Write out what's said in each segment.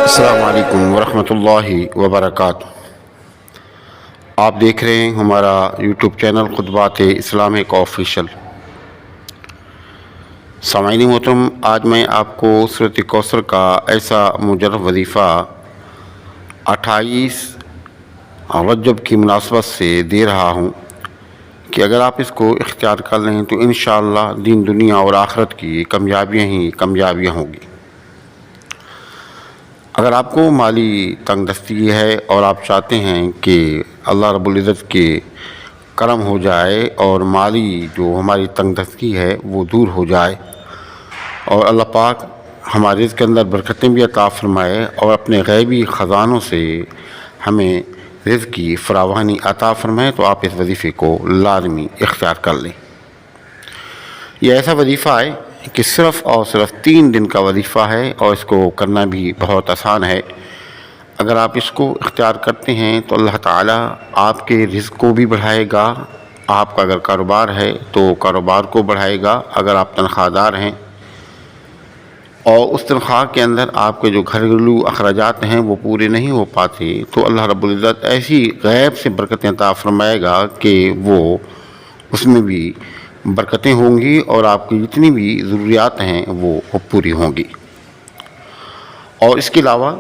السلام علیکم ورحمۃ اللہ وبرکاتہ۔ آپ دیکھ رہے ہیں ہمارا یوٹیوب چینل خطبات اسلامک آفیشل۔ سامعین محترم، آج میں آپ کو سورۃ کوثر کا ایسا مجرب وظیفہ 28 رجب کی مناسبت سے دے رہا ہوں کہ اگر آپ اس کو اختیار کر لیں تو انشاءاللہ دین دنیا اور آخرت کی کامیابیاں ہی کامیابیاں ہوں گی۔ اگر آپ کو مالی تنگ دستی ہے اور آپ چاہتے ہیں کہ اللہ رب العزت کے کرم ہو جائے اور مالی جو ہماری تنگ دستی ہے وہ دور ہو جائے اور اللہ پاک ہمارے رزق کے اندر برکتیں بھی عطا فرمائے اور اپنے غیبی خزانوں سے ہمیں رزق کی فراوانی عطا فرمائے، تو آپ اس وظیفے کو لازمی اختیار کر لیں۔ یہ ایسا وظیفہ ہے کہ صرف اور صرف 3 دن کا وظیفہ ہے اور اس کو کرنا بھی بہت آسان ہے۔ اگر آپ اس کو اختیار کرتے ہیں تو اللہ تعالیٰ آپ کے رزق کو بھی بڑھائے گا۔ آپ کا اگر کاروبار ہے تو کاروبار کو بڑھائے گا۔ اگر آپ تنخواہ دار ہیں اور اس تنخواہ کے اندر آپ کے جو گھریلو اخراجات ہیں وہ پورے نہیں ہو پاتے تو اللہ رب العزت ایسی غیب سے برکتیں عطا فرمائے گا کہ وہ اس میں بھی برکتیں ہوں گی اور آپ کی جتنی بھی ضروریات ہیں وہ پوری ہوں گی۔ اور اس کے علاوہ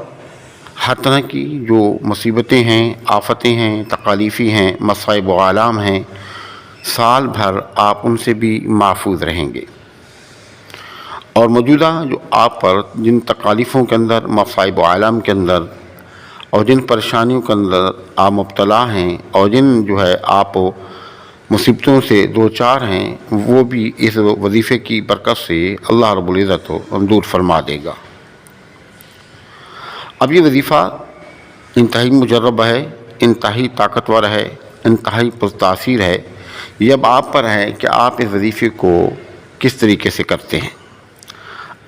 ہر طرح کی جو مصیبتیں ہیں، آفتیں ہیں، تکالیفیں ہیں، مصائب و آلام ہیں، سال بھر آپ ان سے بھی محفوظ رہیں گے۔ اور موجودہ جو آپ پر جن تکالیفوں کے اندر، مصائب و آلام کے اندر اور جن پریشانیوں کے اندر آپ مبتلا ہیں اور جن جو ہے آپ مصیبتوں سے دوچار ہیں، وہ بھی اس وظیفے کی برکت سے اللہ رب العزت دور فرما دے گا۔ اب یہ وظیفہ انتہائی مجرب ہے، انتہائی طاقتور ہے، انتہائی پرتاثیر ہے۔ یہ اب آپ پر ہے کہ آپ اس وظیفے کو کس طریقے سے کرتے ہیں۔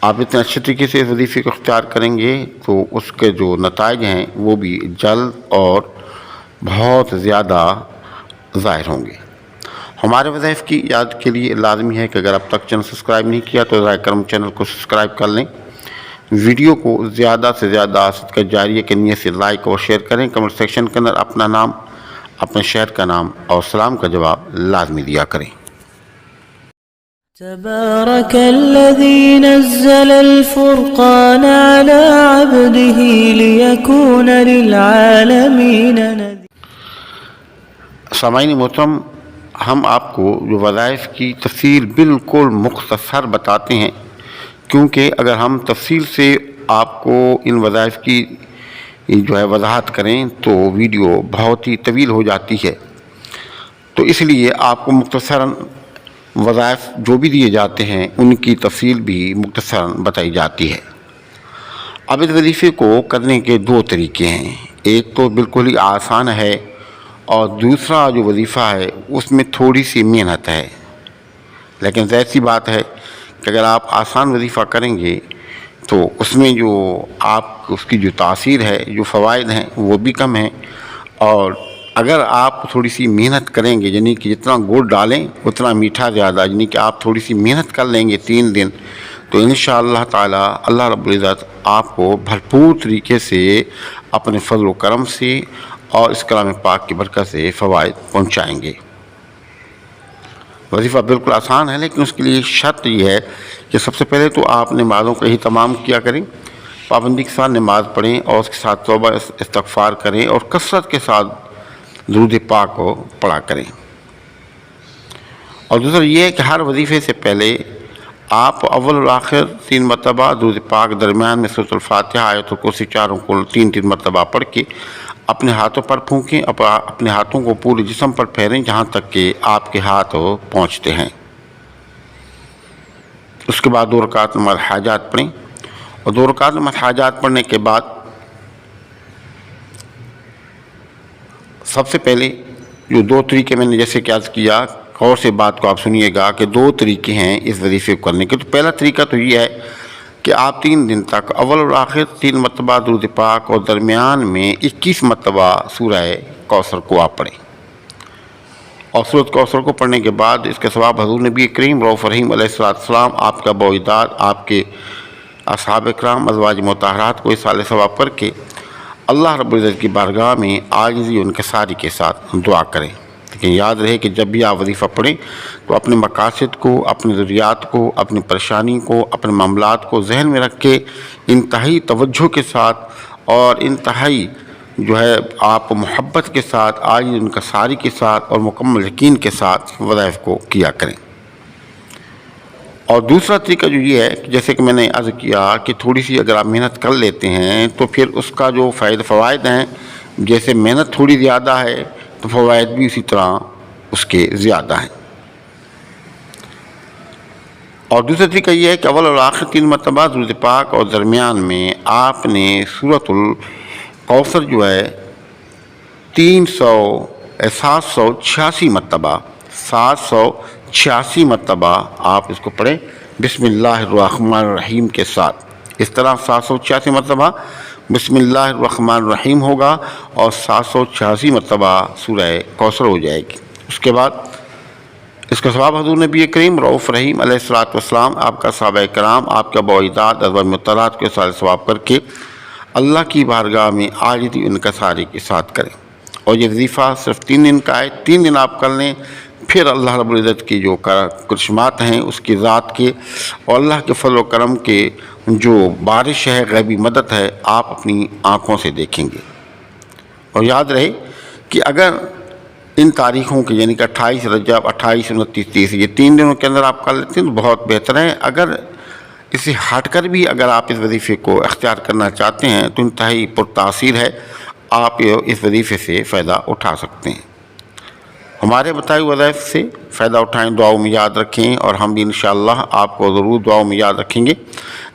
آپ اتنے اچھے طریقے سے اس وظیفے کو اختیار کریں گے تو اس کے جو نتائج ہیں وہ بھی جلد اور بہت زیادہ ظاہر ہوں گے۔ ہمارے وظائف کی یاد کے لیے لازمی ہے کہ اگر اب تک چینل سبسکرائب نہیں کیا تو براہ کرم چینل کو سبسکرائب کر لیں، ویڈیو کو زیادہ سے زیادہ صدقہ جاریہ کی نیت سے لائک اور شیئر کریں، کمنٹ سیکشن کے اندر اپنا نام، اپنے شہر کا نام اور سلام کا جواب لازمی دیا کریں۔ تبارك الذي نزل الفرقان على عبده ليكون للعالمين نذيرا۔ سامعین محترم، ہم آپ کو جو وظائف کی تفصیل بالکل مختصر بتاتے ہیں، کیونکہ اگر ہم تفصیل سے آپ کو ان وظائف کی جو ہے وضاحت کریں تو ویڈیو بہت ہی طویل ہو جاتی ہے، تو اس لیے آپ کو مختصراً وظائف جو بھی دیے جاتے ہیں ان کی تفصیل بھی مختصراً بتائی جاتی ہے۔ اب اس وظیفے کو کرنے کے 2 طریقے ہیں، ایک تو بالکل ہی آسان ہے اور دوسرا جو وظیفہ ہے اس میں تھوڑی سی محنت ہے، لیکن ظاہر سی بات ہے کہ اگر آپ آسان وظیفہ کریں گے تو اس میں جو آپ اس کی جو تاثیر ہے، جو فوائد ہیں وہ بھی کم ہیں، اور اگر آپ تھوڑی سی محنت کریں گے، یعنی کہ جتنا گڑ ڈالیں اتنا میٹھا زیادہ، یعنی کہ آپ تھوڑی سی محنت کر لیں گے 3 دن تو انشاءاللہ تعالی اللہ رب العزت آپ کو بھرپور طریقے سے اپنے فضل و کرم سے اور اس کلام پاک کی برکت سے فوائد پہنچائیں گے۔ وظیفہ بالکل آسان ہے، لیکن اس کے لیے شرط یہ ہے کہ سب سے پہلے تو آپ نمازوں کا اہتمام کیا کریں، پابندی کے ساتھ نماز پڑھیں اور اس کے ساتھ توبہ استغفار کریں اور کثرت کے ساتھ درود پاک کو پڑھا کریں۔ اور دوسرا یہ ہے کہ ہر وظیفے سے پہلے آپ اول و آخر 3 مرتبہ درود پاک، درمیان میں سورۃ الفاتحہ، آیت الکرسی، چاروں کو 3 مرتبہ پڑھ کے اپنے ہاتھوں پر پھونکیں، اپنے ہاتھوں کو پورے جسم پر پھیریں جہاں تک کہ آپ کے ہاتھ پہنچتے ہیں۔ اس کے بعد 2 رکعت نماز حاجات پڑھیں، اور 2 رکعت نماز حاجات پڑھنے کے بعد سب سے پہلے جو 2 طریقے میں نے جیسے کہ عرض کیا، غور سے بات کو آپ سنیے گا کہ 2 طریقے ہیں اس وظیفے کو کرنے کے۔ تو پہلا طریقہ تو یہ ہے کہ آپ 3 دن تک اول اور آخر 3 مرتبہ درود پاک اور درمیان میں 21 مرتبہ سورہ کوثر کو آپ پڑھیں، اور سورۃ کوثر کو پڑھنے کے بعد اس کے ثواب حضور نبی کریم رؤوف رحیم علیہ السلام آپ کا باعداد آپ کے اصحاب کرام ازواج مطہرات کو اصال ثواب کر کے اللہ رب العزت کی بارگاہ میں عاجزی انکساری کے ساتھ دعا کریں۔ لیکن یاد رہے کہ جب بھی آپ وظیفہ پڑھیں تو اپنے مقاصد کو، اپنی ضروریات کو، اپنی پریشانی کو، اپنے معاملات کو ذہن میں رکھ کے انتہائی توجہ کے ساتھ اور انتہائی آپ محبت کے ساتھ، عاجزی انکساری کے ساتھ اور مکمل یقین کے ساتھ وظائف کو کیا کریں۔ اور دوسرا طریقہ جو یہ ہے کہ جیسے کہ میں نے عرض کیا کہ تھوڑی سی اگر آپ محنت کر لیتے ہیں تو پھر اس کا جو فوائد ہیں، جیسے محنت تھوڑی زیادہ ہے تو فوائد بھی اسی طرح اس کے زیادہ ہیں۔ اور دوسرا طریقہ یہ ہے کہ اول اور آخر 3 مرتبہ درود پاک اور درمیان میں آپ نے سورۃ الکوثر جو ہے 786 مرتبہ 786 مرتبہ آپ اس کو پڑھیں بسم اللہ الرحمن الرحیم کے ساتھ۔ اس طرح 786 مرتبہ بسم اللہ الرحمن الرحیم ہوگا اور 786 مرتبہ سورہ کوثر ہو جائے گی۔ اس کے بعد اس کا ثواب حضور نبی کریم رؤوف رحیم علیہ السلام آپ کا صحابہ کرام آپ کا باعداد ازواج مطہرات کے سارے ثواب کر کے اللہ کی بارگاہ میں عاجزی انکساری کے ساتھ کریں۔ اور یہ وظیفہ صرف 3 دن کا ہے، 3 دن آپ کر لیں، پھر اللہ رب العزت کی جو کرشمات ہیں اس کی ذات کے اور اللہ کے فضل و کرم کے جو بارش ہے، غیبی مدد ہے، آپ اپنی آنکھوں سے دیکھیں گے۔ اور یاد رہے کہ اگر ان تاریخوں کے یعنی کہ 28 رجب، 28، 29، 30 یہ 3 دنوں کے اندر آپ کر لیتے ہیں تو بہت بہتر ہے۔ اگر اسے ہٹ کر بھی اگر آپ اس وظیفے کو اختیار کرنا چاہتے ہیں تو انتہائی پرتاثیر ہے، آپ اس وظیفے سے فائدہ اٹھا سکتے ہیں۔ ہمارے بتائے وظائف سے فائدہ اٹھائیں، دعاؤں میں یاد رکھیں، اور ہم بھی انشاءاللہ آپ کو ضرور دعاؤں میں یاد رکھیں گے۔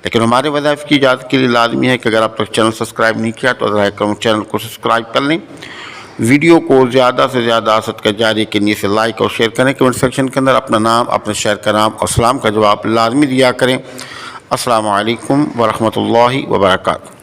لیکن ہمارے وظائف کی اجازت کے لیے لازمی ہے کہ اگر آپ تک چینل سبسکرائب نہیں کیا تو ذرا کرم چینل کو سبسکرائب کر لیں، ویڈیو کو زیادہ سے زیادہ صدقہ جاری کے نیت سے لائک اور شیئر کریں، کمنٹ سیکشن کے اندر اپنا نام، اپنے شہر کا نام اور سلام کا جواب لازمی دیا کریں۔ السلام علیکم ورحمۃ اللہ وبرکاتہ۔